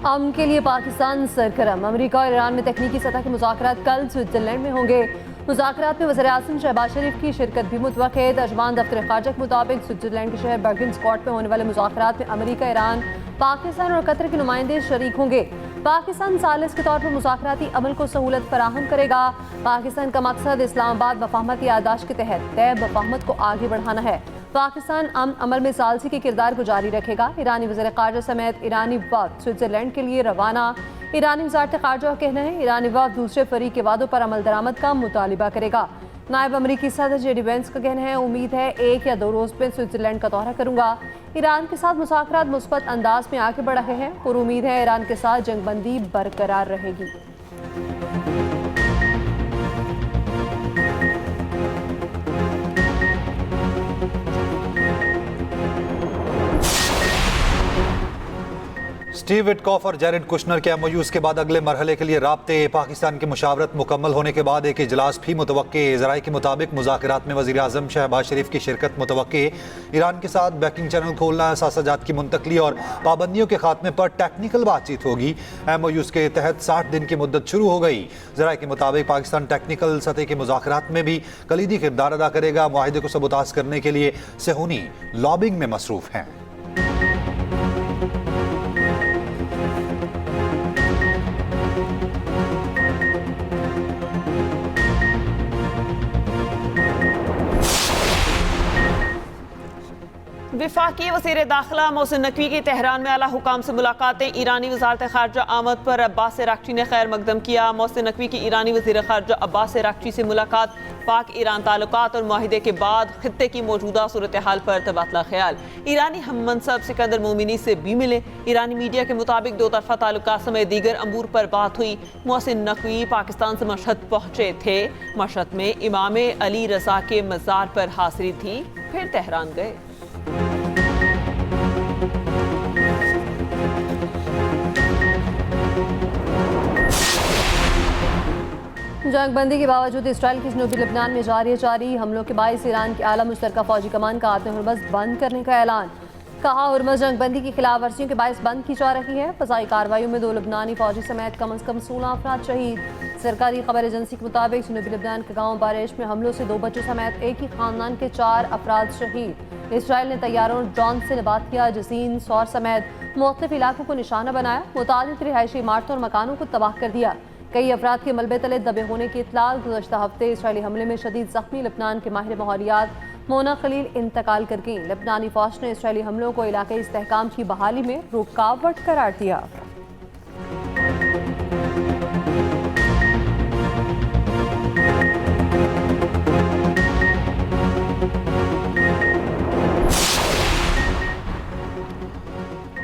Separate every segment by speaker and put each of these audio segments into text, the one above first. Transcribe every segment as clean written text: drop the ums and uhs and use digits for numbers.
Speaker 1: अमन के लिए पाकिस्तान सरगर्म। अमेरिका और ईरान में तकनीकी सतह के मुज़ाकरात कल स्विट्जरलैंड में होंगे। मुज़ाकरात में वज़ीर-ए-आज़म शहबाज शरीफ की शिरकत भी मुतवक्किल। तर्जुमान दफ्तर ख़ारजा के मुताबिक स्विट्जरलैंड के शहर बर्गन स्कॉट में होने वाले मुज़ाकरात में अमेरिका, ईरान, पाकिस्तान और कतर के नुमाइंदे शरीक होंगे। पाकिस्तान सालिस के तौर पर मुज़ाकराती अमल को सहूलत फराहम करेगा। पाकिस्तान का मकसद इस्लामाबाद वफ़ाहमत याददाश्त के तहत तय वफ़ाहमत को आगे बढ़ाना है। पाकिस्तान अमन अमल में सालसी के किरदार को जारी रखेगा। ईरानी वज़ीर ख़ारजा समेत ईरानी वफ़द स्विट्जरलैंड के लिए रवाना। ईरानी वज़ारत ख़ारजा का कहना है ईरानी वफ़द दूसरे फरीक के वादों पर अमल दरामद का मुतालिबा करेगा। नायब अमरीकी सदर जेडी वेंस का कहना है उम्मीद है 1 या 2 रोज़ में स्विट्जरलैंड का दौरा करूंगा। ईरान के साथ मुज़ाकरात मुस्बत अंदाज में आगे बढ़ रहे हैं और उम्मीद है ईरान के साथ जंगबंदी बरकरार रहेगी।
Speaker 2: स्टीव विटकॉफ और जैरेड कुशनर के एमओयूज़ के बाद अगले मरहले के लिए राब्ते। पाकिस्तान की मुशावरत मुकम्मल होने के बाद एक इजलास भी मुतवक्के। ज़राए के मुताबिक मुज़ाकरात में वज़ीर-ए-आज़म शहबाज शरीफ की शिरकत मुतवक्के। ईरान के साथ बैकिंग चैनल खोलना, असासाजात की मुंतकली और पाबंदियों के खात्मे पर टेक्निकल बातचीत होगी। एमओयूज़ के तहत 60 दिन की मुद्दत शुरू हो गई। ज़राए के मुताबिक पाकिस्तान टेक्निकल सतह के मुज़ाकरात में भी कलीदी किरदार अदा करेगा। मुआहिदे को सबूताज़ करने के लिए सेहूनी लॉबिंग में मसरूफ़ हैं।
Speaker 3: वफाकी वज़ीर दाखिला मोहसिन नकवी की तेहरान में आला हुकाम से मुलाकातें। ईरानी वज़ारत ख़ारजा आमद पर अब्बास राक्ची ने खैर मकदम किया। मोहसिन नकवी की ईरानी वज़ीर ख़ारजा अब्बास राक्ची से मुलाकात। पाक ईरान ताल्लुकात और मुआहिदे के बाद खित्ते की मौजूदा सूरत हाल पर तबादला ख्याल। ईरानी हम मनसब सिकंदर मोमिनी से भी मिले। ईरानी मीडिया के मुताबिक दो तरफा ताल्लुकात समेत दीगर अमूर पर बात हुई। मोहसिन नकवी पाकिस्तान से मशहद पहुँचे थे। मशहद में इमाम अली रज़ा के मज़ार पर हाज़िरी थी, फिर तेहरान गए।
Speaker 1: जंगबंदी के बावजूद इसराइल की जनूबी लबनान में जारी हमलों के बाइस ईरान की आला मुश्तरका फौजी कमान का आतम हुर्मज़ बंद करने का ऐलान। कहा हुर्मज़ जंगबंदी की खिलाफ वर्जियों के बाइस बंद की जा रही है। फ़ज़ाई कार्रवाइयों में 2 लबनानी फौजी समेत कम अज़ कम 16 अफराद शहीद। सरकारी खबर एजेंसी के मुताबिक जनूबी लबनान के गाँव बारिश में हमलों से 2 बच्चों समेत एक ही खानदान के 4 अफराद शहीद। इसराइल ने तैयारों और ड्रोन से नबातिया, जसीन, सौर समेत मुख्तलिफ इलाकों को निशाना बनाया। मुतादिद रिहायशी इमारतों और मकानों को तबाह कर दिया। कई अफराद के मलबे तले दबे होने की इत्तला। गुज़श्ता हफ्ते इसराइली हमले में शदीद ज़ख्मी लबनान के माहिर माहौलियात मोना खलील इंतकाल कर गईं। लबनानी फौज ने इसराइली हमलों को इलाके इस्तेहकाम की बहाली में रुकावट करार दिया।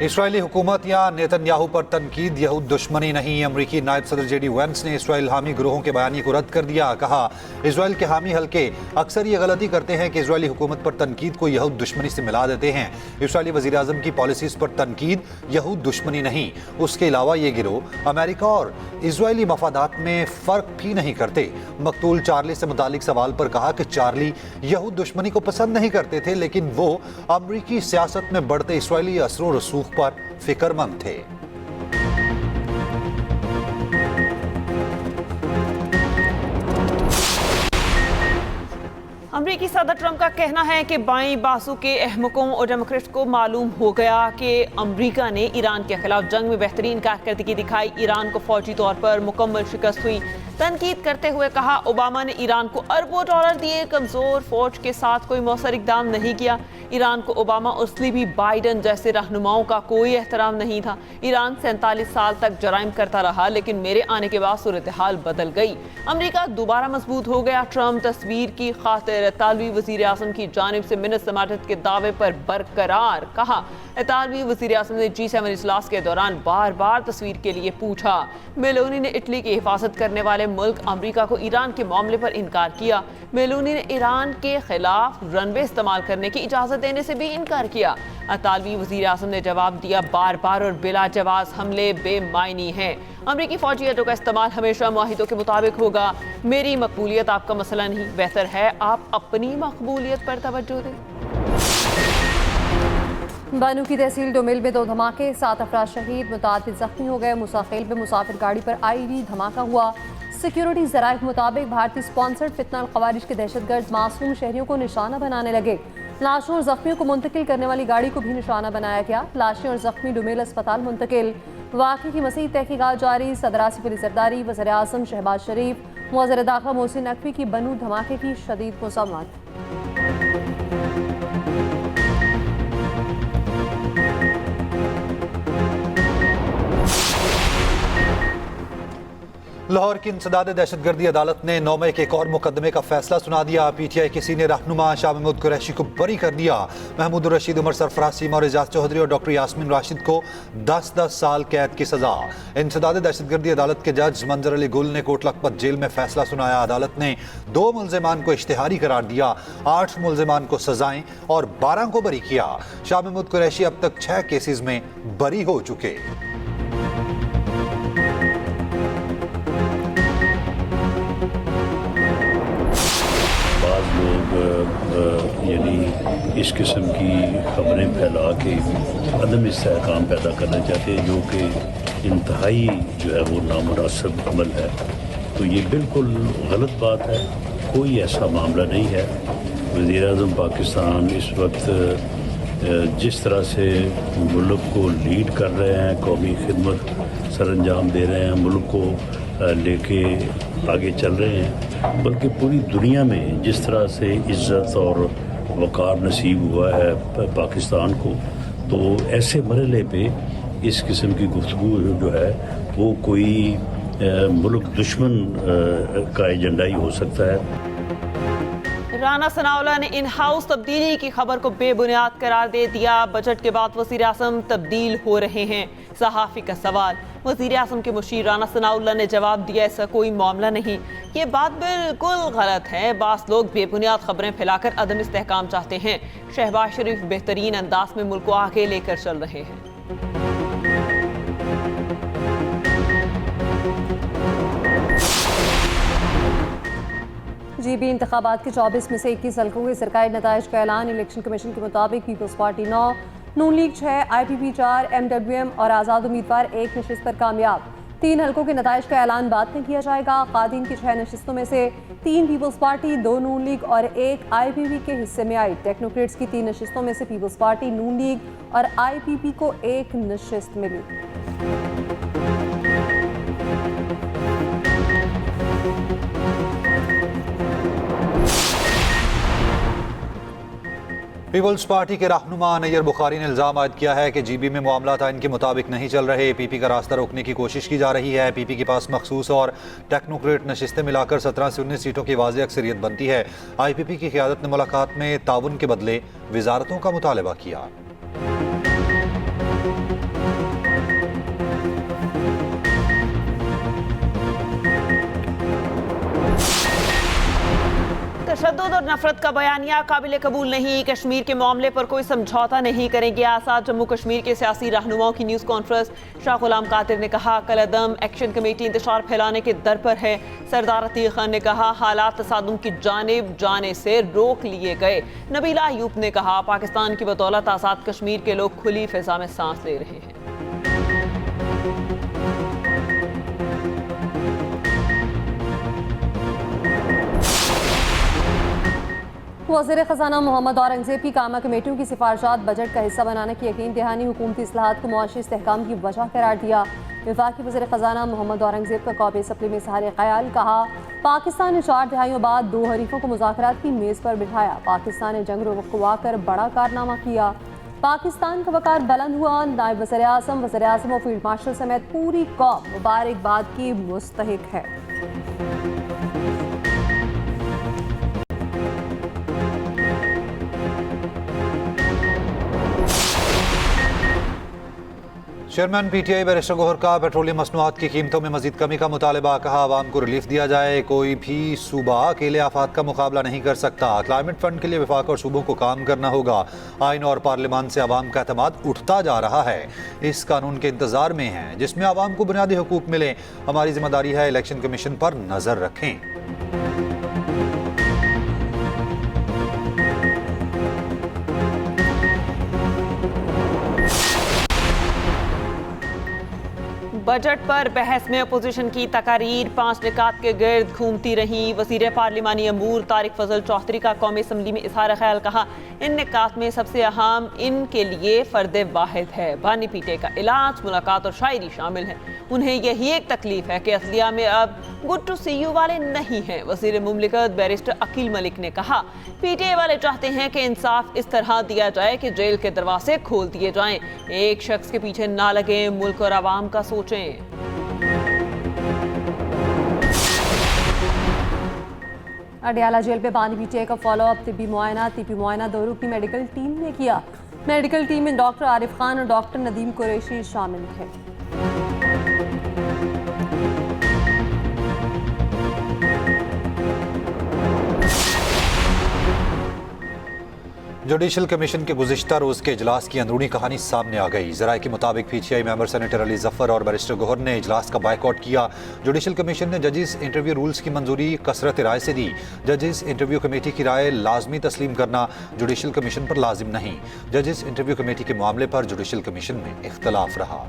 Speaker 2: इसराइली हुकूमत या नेतन्याहू पर तनकीद यहूद दुश्मनी नहीं। अमरीकी नायब सदर जेडी वेंस ने इसराइल हामी ग्रोहों के बयानी को रद्द कर दिया। कहा इसराइल के हामी हल्के अक्सर ये गलती करते हैं कि इसराइली हुकूमत पर तनकीद को यहूद दुश्मनी से मिला देते हैं। इसराइली वज़ीर-ए-आज़म की पॉलिसीज़ पर तनकीद यहूद दुश्मनी नहीं। उसके अलावा ये गिरोह अमेरिका और इसराइली मफादात में फ़र्क भी नहीं करते। मकतूल चार्ली से मुतालिक सवाल पर कहा कि चार्ली यहूद दुश्मनी को पसंद नहीं करते थे, लेकिन वो अमरीकी सियासत में बढ़ते इसराइली असर रसूख पर फिक्रमंद थे।
Speaker 3: अमरीकी सदर ट्रंप का कहना है कि बाईं बाजू के अहमकों और डेमोक्रेट को मालूम हो गया कि अमरीका ने ईरान के खिलाफ जंग में बेहतरीन कारकर्दगी दिखाई। ईरान को फौजी तौर पर मुकम्मल शिकस्त हुई। तनकीद करते हुए कहा ओबामा ने ईरान को अरबों डॉलर दिए, कमजोर फौज के साथ कोई मौसर इकदाम नहीं किया। ईरान को ओबामा और भी बाइडन जैसे रहनुमाओं का कोई एहतराम नहीं था। ईरान 47 साल तक जराइम करता रहा, लेकिन मेरे आने के बाद सूरत हाल बदल गई। अमरीका दोबारा मजबूत हो गया। ट्रंप तस्वीर की खातिर इतालवी वज़ीर-ए-आज़म की जानिब से मिन्नत समाअत के दावे पर बरकरार। कहा इतालवी वज़ीर-ए-आज़म ने G7 इजलास के दौरान बार बार तस्वीर के लिए पूछा। मेलोनी ने इटली की हिफाजत करने वाले मुल्क अमरीका को ईरान के मामले पर इनकार किया। मेलोनी ने ईरान के खिलाफ रनवे इस्तेमाल करने की इजाज़त देने से भी इनकार किया। इतालवी वज़ीर-ए-आज़म ने जवाब दिया बार बार और बिला जवाब हमले बेमायनी हैं। अमरीकी फौजी अड्डों का इस्तेमाल हमेशा मुआहिदों के मुताबिक होगा। मेरी मकबूलियत आपका मसला नहीं, बेहतर है आप अपनी मकबूलियत पर तवज्जो दें।
Speaker 1: बानू की तहसील डोमिल में 2 धमाके, 7 अफराद शहीद, मुतादिद जख्मी हो गए। मुसाफिर में मुसाफिर गाड़ी पर आईडी धमाका हुआ। सिक्योरिटी जराये के मुताबिक भारतीय स्पॉन्सर्ड फितना खवारिज के दहशतगर्द मासूम शहरियों को निशाना बनाने लगे। लाशों और जख्मियों को मुंतकिल करने वाली गाड़ी को भी निशाना बनाया गया। लाशें और जख्मी डोमिल अस्पताल मुंतकिल। वाक़े की मज़ीद तहकीकात जारी। सदर आसिफ अली जरदारी, वज़ीर आज़म शहबाज शरीफ, वज़ीर दाखिला मोहसिन नकवी की बनू धमाके की शदीद मज़म्मत।
Speaker 2: लाहौर की इंसदाद दहशतगर्दी अदालत ने 9 मई के एक और मुकदमे का फैसला सुना दिया। PTI के सीनियर रहनुमा शाह महमूद कुरैशी को बरी कर दिया। महमूद रशीद, उमर सरफराज, सीमा और एजाज चौधरी और डॉक्टर यास्मीन राशिद को 10-10 साल कैद की सजा। इंसदाद दहशतगर्दी अदालत के जज मंजर अली गुल ने कोट लखपत जेल में फैसला सुनाया। अदालत ने 2 मुल्जिमान को इश्तिहारी करार दिया, 8 मुल्जिमान को सजाएं और 12 को बरी किया। शाह महमूद कुरैशी अब तक 6 केसेस में बरी हो चुके।
Speaker 4: यानी इस किस्म की खबरें फैला के अदम इस्तेहकाम पैदा करना चाहते हैं, जो कि इंतहाई जो है वो नामुनासिब अमल है। तो ये बिल्कुल गलत बात है, कोई ऐसा मामला नहीं है। वज़ीर-ए-आज़म पाकिस्तान इस वक्त जिस तरह से मुल्क को लीड कर रहे हैं, कौमी खिदमत सरअंजाम दे रहे हैं, मुल्क को लेके आगे चल रहे हैं, बल्कि पूरी दुनिया में जिस तरह से इज़्ज़त और वक़ार नसीब हुआ है पाकिस्तान को, तो ऐसे मरहले पे इस किस्म की गुफ्तगू जो है वो कोई मुल्क दुश्मन का एजेंडा ही हो सकता है।
Speaker 3: राना सनाउल्लाह ने इन हाउस तब्दीली की खबर को बेबुनियाद करार दे दिया। बजट के बाद वज़ीर आज़म तब्दील हो रहे हैं। सहाफ़ी का सवाल, वज़ीर आज़म के मुशीर राना सनाउल्लाह ने जवाब दिया, ऐसा कोई मामला नहीं, ये बात बिल्कुल गलत है। बास लोग बेबुनियाद खबरें फैलाकर अदम इस्तेहकाम चाहते हैं। शहबाज शरीफ बेहतरीन अंदाज में मुल्क को आगे लेकर चल रहे हैं।
Speaker 1: GB इंतखाबात के 24 में से 21 हल्कों के सरकारी नताइज का ऐलान। इलेक्शन कमीशन के मुताबिक पीपल्स पार्टी 9, नून लीग 6, IPP 4, MWM और आज़ाद उम्मीदवार 1 नशिस्त पर कामयाब। 3 हल्कों के नताइज का ऐलान बाद में किया जाएगा। कादीन की 6 नशिस्तों में से 3 पीपल्स पार्टी, 2 नून लीग और 1 IPP के हिस्से में आई। टेक्नोक्रेट्स की 3 नशिस्तों में से पीपल्स पार्टी, नून लीग और IPP को 1 नशिस्त मिली।
Speaker 2: पीपल्स पार्टी के रहनुमा नैयर बुखारी ने इल्ज़ाम आयद किया है कि GB में मामला इनके मुताबिक नहीं चल रहे। PP का रास्ता रोकने की कोशिश की जा रही है। PP के पास मखसूस और टेक्नोक्रेट नशिस्तें मिलाकर 17 से 19 सीटों की वाज़ेह अक्सरियत बनती है। IPP की क़यादत ने मुलाकात में ताउन के बदले वज़ारतों का मुतालबा किया।
Speaker 3: तशद्दुद और नफरत का बयानिया काबिल कबूल नहीं। कश्मीर के मामले पर कोई समझौता नहीं करेंगे आज़ाद जम्मू कश्मीर के सियासी रहनुमाओं की न्यूज़ कॉन्फ्रेंस। शाह गुलाम कादिर ने कहा, कलअदम एक्शन कमेटी इंतशार फैलाने के दर पर है। सरदार अतीक खान ने कहा, हालात तसादुम की जानिब जाने से रोक लिए गए। नबीला अयूब ने कहा, पाकिस्तान की बदौलत आज़ाद कश्मीर के लोग खुली फिजा में सांस ले रहे हैं।
Speaker 1: वज़ीर ख़ज़ाना मोहम्मद औरंगज़ेब की कामा कमेटियों की सिफारिशात बजट का हिस्सा बनाने की यकीन दहानी हुकूमती इस्लाहात को मुआशी इस्तेहकाम की वजह करार दिया। वफाकी वज़ीर ख़ज़ाना मोहम्मद औरंगज़ेब का कौमी असम्बली में इज़हार ख्याल, कहा, पाकिस्तान ने 4 दिहाइयों बाद 2 हरीफों को मुज़ाकरात की मेज़ पर बिठाया। पाकिस्तान ने जंग रुकवा कर बड़ा कारनामा किया। पाकिस्तान का वक़ार बुलंद हुआ। नायब वज़ीर आज़म और फील्ड मार्शल समेत पूरी कौम मुबारकबाद की मुस्तहिक है।
Speaker 2: चेयरमैन PTI बैरिस्टर गौहर का पेट्रोलियम मसनूआत की कीमतों में मजीद कमी का मुतालबा। कहा, आवाम को रिलीफ दिया जाए। कोई भी सूबा अकेले आफात का मुकाबला नहीं कर सकता। क्लाइमेट फंड के लिए वफाक और सूबों को काम करना होगा। आइन और पार्लियामान से आवाम का एतमाद उठता जा रहा है। इस कानून के इंतजार में हैं जिसमें आवाम को बुनियादी हुकूक मिले। हमारी जिम्मेदारी है इलेक्शन कमीशन पर नजर रखें।
Speaker 3: बजट पर बहस में अपोजिशन की तकारीर 5 निकात के गिर्द घूमती रही। वज़ीर पार्लिमानी अमूर तारिक फजल चौधरी का कौमी असम्बली में इजहार ख्याल, कहा इन निकात में सबसे अहम इनके लिए फर्द वाहिद है। बानी पीटे का इलाज, मुलाकात और शायरी शामिल है। उन्हें यही एक तकलीफ है कि असलिया में अब गुड टू सी यू वाले नहीं हैं। वज़ीर मुमलिकत बैरिस्टर अकील मलिक ने कहा पीटीआई वाले चाहते हैं कि इंसाफ इस तरह दिया जाए कि जेल के दरवाजे खोल दिए जाएं। एक शख्स के पीछे ना लगे, मुल्क और आवाम का सोचें।
Speaker 1: अडियाला जेल पे बानी पीटीआई का फॉलोअप तिब्बी मुआयना 2 रुकनी मेडिकल टीम ने किया। मेडिकल टीम में डॉक्टर आरिफ खान और डॉक्टर नदीम कुरैशी शामिल थे।
Speaker 2: जुडिशल कमीशन के गुज़िश्ता रोज़ के इजलास की अंदरूनी कहानी सामने आ गई। ज़राए के मुताबिक PTI member senator Ali Zafar और बैरिस्टर गौहर ने इजलास का बायकॉट किया। जुडिशल कमीशन ने जजेस इंटरव्यू रूल्स की मंजूरी कसरत राय से दी। जजेस इंटरव्यू कमेटी की राय लाजमी तस्लीम करना जुडिशल कमीशन पर लाजिम नहीं। जजेस इंटरव्यू कमेटी के मामले पर जुडिशल कमीशन में इख्तलाफ रहा।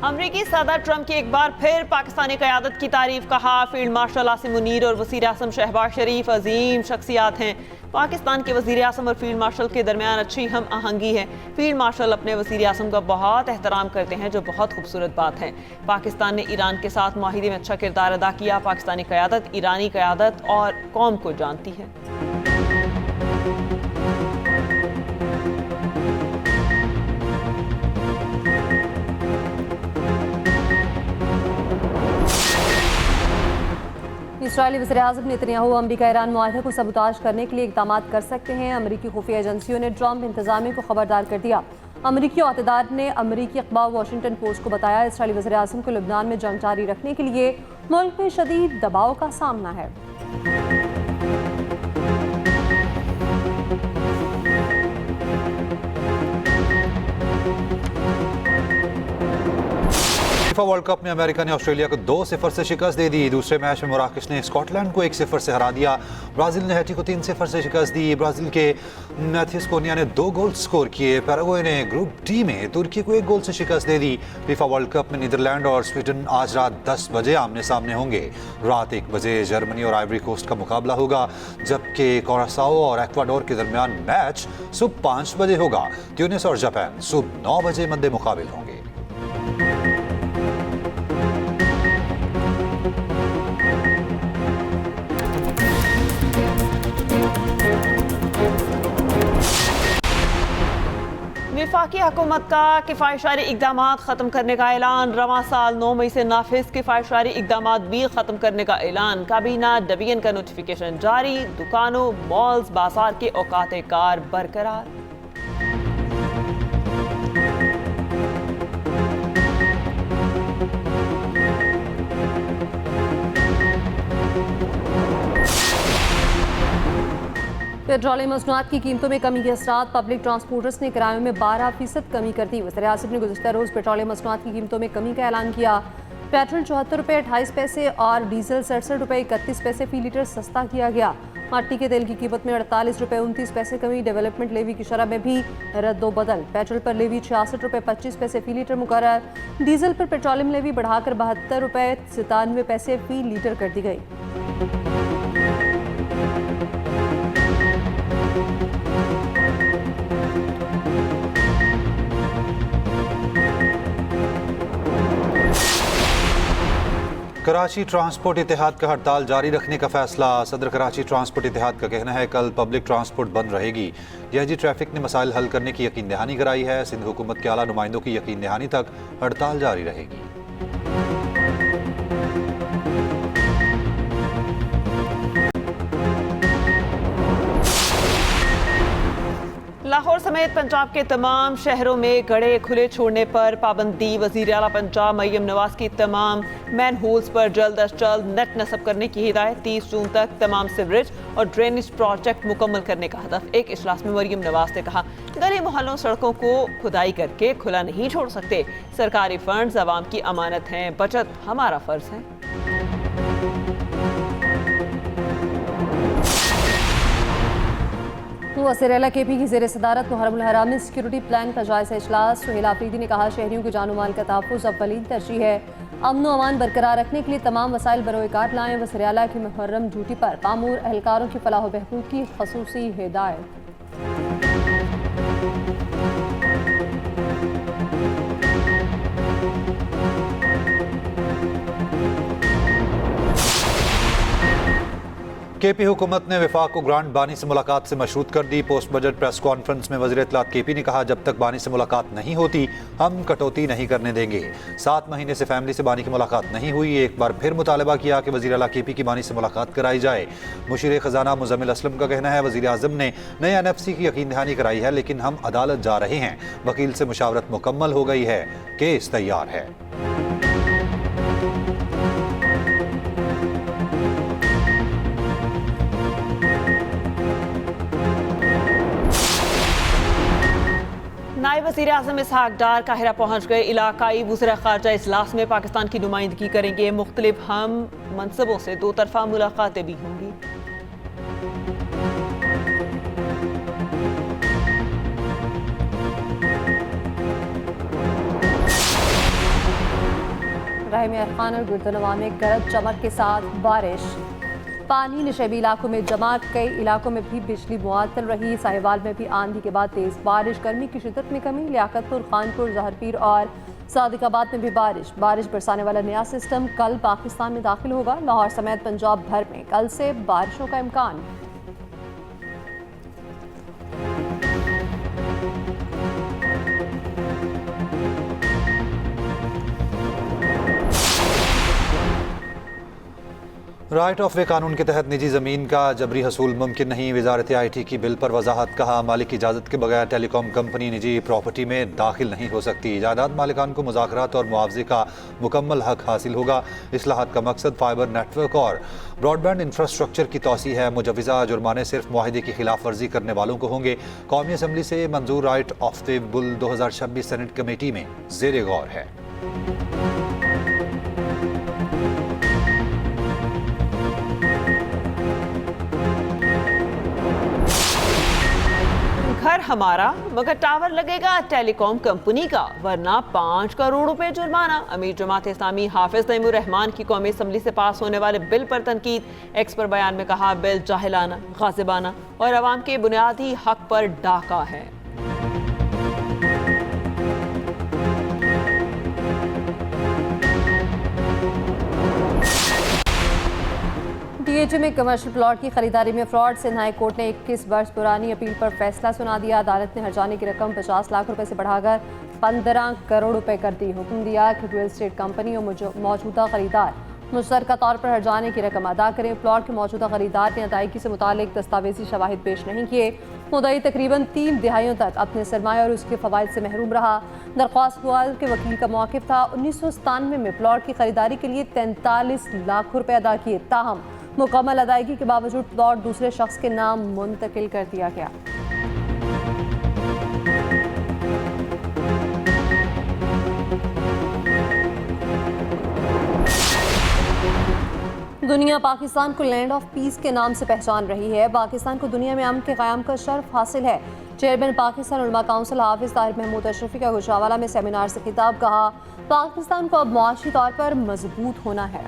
Speaker 3: अमरीकी सदर ट्रंप की एक बार फिर पाकिस्तानी क़यादत की तारीफ, कहा फील्ड मार्शल आसिम मुनीर और वज़ीर आज़म शहबाज शरीफ अजीम शख्सियात हैं। पाकिस्तान के वज़ीर आज़म और फील्ड मार्शल के दरमियान अच्छी हम आहंगी है। फील्ड मार्शल अपने वज़ीर आज़म का बहुत एहतराम करते हैं, जो बहुत खूबसूरत बात है। पाकिस्तान ने ईरान के साथ माहिदे में अच्छा किरदार अदा किया। पाकिस्तानी क़यादत ईरानी क़यादत और कौम को जानती है।
Speaker 1: इस्राएली वज़ीर-ए-आज़म नेतन्याहू अमेरिका ईरान मुआहदे को सबूताज करने के लिए इक़दाम कर सकते हैं। अमेरिकी खुफिया एजेंसियों ने ट्रंप इंतजामिया को खबरदार कर दिया। अमेरिकी अहदेदार ने अमेरिकी अखबार वॉशिंगटन पोस्ट को बताया इस्राएली वज़ीर-ए-आज़म को लबनान में जंग जारी रखने के लिए मुल्क में शदीद दबाव का सामना है।
Speaker 2: फीफा वर्ल्ड कप में अमेरिका ने ऑस्ट्रेलिया को 2-0 से शिकस्त दे दी। दूसरे मैच में मराकश ने स्कॉटलैंड को 1-0 से हरा दिया। ब्राजील ने हैटी को 3-0 से शिकस्त दी। ब्राजील के मैथ्यूस कोनिया ने 2 गोल स्कोर किए। पैराग्वे ने ग्रुप डी में तुर्की को 1 गोल से शिकस्त दे दी। फीफा वर्ल्ड कप में नीदरलैंड और स्वीडन आज रात 10 बजे आमने सामने होंगे। रात 1 बजे जर्मनी और आइवरी कोस्ट का मुकाबला होगा, जबकि कोरासाओ और एक्वाडोर के दरमियान मैच सुबह 5 बजे होगा। ट्यूनिस और जापान सुबह 9 बजे मद्दे मुकाबिल होंगे।
Speaker 3: वफाकी हुकूमत का किफ़ायतशारी इक़दाम ख़त्म करने का ऐलान। रवां साल 9 मई से नाफिज किफ़ायतशारी इक़दाम भी ख़त्म करने का ऐलान। काबीना डिवीजन का नोटिफिकेशन जारी। दुकानों, मॉल्स, बाजार के औकात कार बरकरार।
Speaker 1: पेट्रोलियम मसनूआत की कीमतों में कमी के असरात। पब्लिक ट्रांसपोर्टर्स ने किरायों में 12% कमी कर दी। वज़ीर-ए-आज़म ने गुज़िश्ता रोज़ पेट्रोलियम मसनूआत की कीमतों में कमी का ऐलान किया। पेट्रोल 74 रुपये 28 पैसे और डीजल 67 रुपये 31 पैसे फी लीटर सस्ता किया गया। मट्टी के तेल की कीमत में 48 रुपये 29 पैसे कमी। डेवलपमेंट लेवी की शरह में भी रद्दोबदल। पेट्रोल पर लेवी 66 रुपये 25 पैसे फी लीटर मुकर्रर। डीजल पर पेट्रोलियम लेवी बढ़ाकर 72 रुपये 97 पैसे फी लीटर कर दी गई।
Speaker 2: कराची ट्रांसपोर्ट इत्तेहाद का हड़ताल जारी रखने का फैसला। सदर कराची ट्रांसपोर्ट इत्तेहाद का कहना है कल पब्लिक ट्रांसपोर्ट बंद रहेगी। डीआईजी ट्रैफिक ने मसाइल हल करने की यकीन दहानी कराई है। सिंध हुकूमत के आला नुमाइंदों की यकीन दहानी तक हड़ताल जारी रहेगी।
Speaker 3: लाहौर समेत पंजाब के तमाम शहरों में गड्ढे खुले छोड़ने पर पाबंदी। वज़ीर आला पंजाब मरियम नवाज की तमाम मैन होल्स पर जल्द अज जल्द नेट नस्ब करने की हिदायत। 30 जून तक तमाम सीवरेज और ड्रेनेज प्रोजेक्ट मुकम्मल करने का हदफ। एक इजलास में मरियम नवाज ने कहा गली मोहल्लों सड़कों को खुदाई करके खुला नहीं छोड़ सकते। सरकारी फंड्स आवाम की अमानत हैं, बचत हमारा फर्ज है।
Speaker 1: वज़ीर-ए-आला KP की ज़ेर सदारत मुहर्रमुल हराम में सिक्योरिटी प्लान का जायज़ा इजलास। सुहेल आफरीदी ने कहा, शहरियों के जान माल का तहफ़्फ़ुज़ अव्वलीन तरजीह है। अमन व अमान बरकरार रखने के लिए तमाम वसाइल बरोकार लाएँ। वज़ीर-ए-आला की मुहर्रम ड्यूटी पर मामूर एहलकारों की फलाह व बहबूद की ख़ुसूसी हिदायत।
Speaker 2: KP हुकूमत ने वफाक को ग्रांट बानी से मुलाकात से मशरूत कर दी। पोस्ट बजट प्रेस कॉन्फ्रेंस में वज़ीर इत्तलात KP ने कहा, जब तक बानी से मुलाकात नहीं होती हम कटौती नहीं करने देंगे। 7 महीने से फैमिली से बानी की मुलाकात नहीं हुई। एक बार फिर मुतालबा किया कि वज़ीर आला KP की बानी से मुलाकात कराई जाए। मुशीर ख़जाना मुज़म्मिल असलम का कहना है, वज़ीर आज़म ने नए NFC की यकीन दहानी कराई है, लेकिन हम अदालत जा रहे हैं। वकील से मुशावरत मुकम्मल हो गई है, केस तैयार है।
Speaker 3: नायब वज़ीर आज़म इसहाक डार काहिरा पहुँच गए। इलाकाई वज़ीर ख़ारजा इजलास में पाकिस्तान की नुमाइंदगी करेंगे। मुख्तलिफ हम मनसबों से 2 तरफ़ा मुलाकातें भी होंगी।
Speaker 1: राहिम खान और गुर्दनवा में गरज चमक के साथ बारिश। पानी निशेबी इलाकों में जमा, कई इलाकों में भी बिजली मुअत्तल रही। साहिवाल में भी आंधी के बाद तेज बारिश। गर्मी की शिद्दत में कमी। लियाकतपुर, खानपुर, जहरपीर और सादिकाबाद में भी बारिश बरसाने वाला नया सिस्टम कल पाकिस्तान में दाखिल होगा। लाहौर समेत पंजाब भर में कल से बारिशों का इम्कान।
Speaker 2: राइट ऑफ वे कानून के तहत निजी ज़मीन का जबरी हसूल मुमकिन नहीं। वजारत IT की बिल पर वजाहत। कहा, मालिक की इजाज़त के बगैर टेलीकॉम कंपनी निजी प्रॉपर्टी में दाखिल नहीं हो सकती। जायदाद मालिकान को मुज़ाकरात और मुआवजे का मुकम्मल हक हासिल होगा। इस्लाहात का मकसद फाइबर नेटवर्क और ब्रॉडबैंड इंफ्रास्ट्रक्चर की तौसी है। मुजवज़ा जुर्माने सिर्फ मुआहदे की खिलाफ वर्जी करने वालों को होंगे। कौमी असम्बली से मंजूर right of way bill 2026 senate committee में ज़ेर गौर है।
Speaker 3: घर हमारा मगर टावर लगेगा टेलीकॉम कंपनी का, वरना 5 करोड़ रुपए जुर्माना। अमीर जमात इस्लामी हाफिज तैमूर रहमान की कौमी असम्बली से पास होने वाले बिल पर तनकीद। एक्स पर बयान में कहा, बिल जाहिलाना, गासिबाना और अवाम के बुनियादी हक पर डाका है।
Speaker 1: DAG में कमर्शियल प्लॉट की खरीदारी में फ्रॉड। सिंध हाई कोर्ट ने 21 वर्ष पुरानी अपील पर फैसला सुना दिया। अदालत ने हर्जाने की रकम 50 लाख रुपए से बढ़ाकर 15 करोड़ रुपए कर दी। हुक्म दिया कि रियल एस्टेट कंपनी और मौजूदा खरीदार मुश्तरका तौर पर हर्जाने की रकम अदा करें। प्लॉट के मौजूदा खरीदार ने अदायगी से मुतालिक दस्तावेजी शवाहिद पेश नहीं किए। मुद्दई तकरीबन 3 दिहाइयों तक अपने सरमाया और उसके फवाइद से महरूम रहा। दरख्वास्त गुआल के वकील का मौक़िफ़ था, 1997 में प्लॉट की खरीदारी के लिए 43 लाख रुपए अदा किए। ताहम मुकम्मल अदायगी के बावजूद प्लॉट दूसरे शख्स के नाम मुंतकिल कर दिया गया। दुनिया पाकिस्तान को लैंड ऑफ पीस के नाम से पहचान रही है। पाकिस्तान को दुनिया में अमन के क़याम का शर्फ हासिल है। चेयरमैन पाकिस्तान उलमा काउंसिल हाफिज तारिक महमूद अशरफी का गुजरावाला में सेमिनार से खिताब। कहा, पाकिस्तान को अब मुआशी तौर पर मजबूत होना है।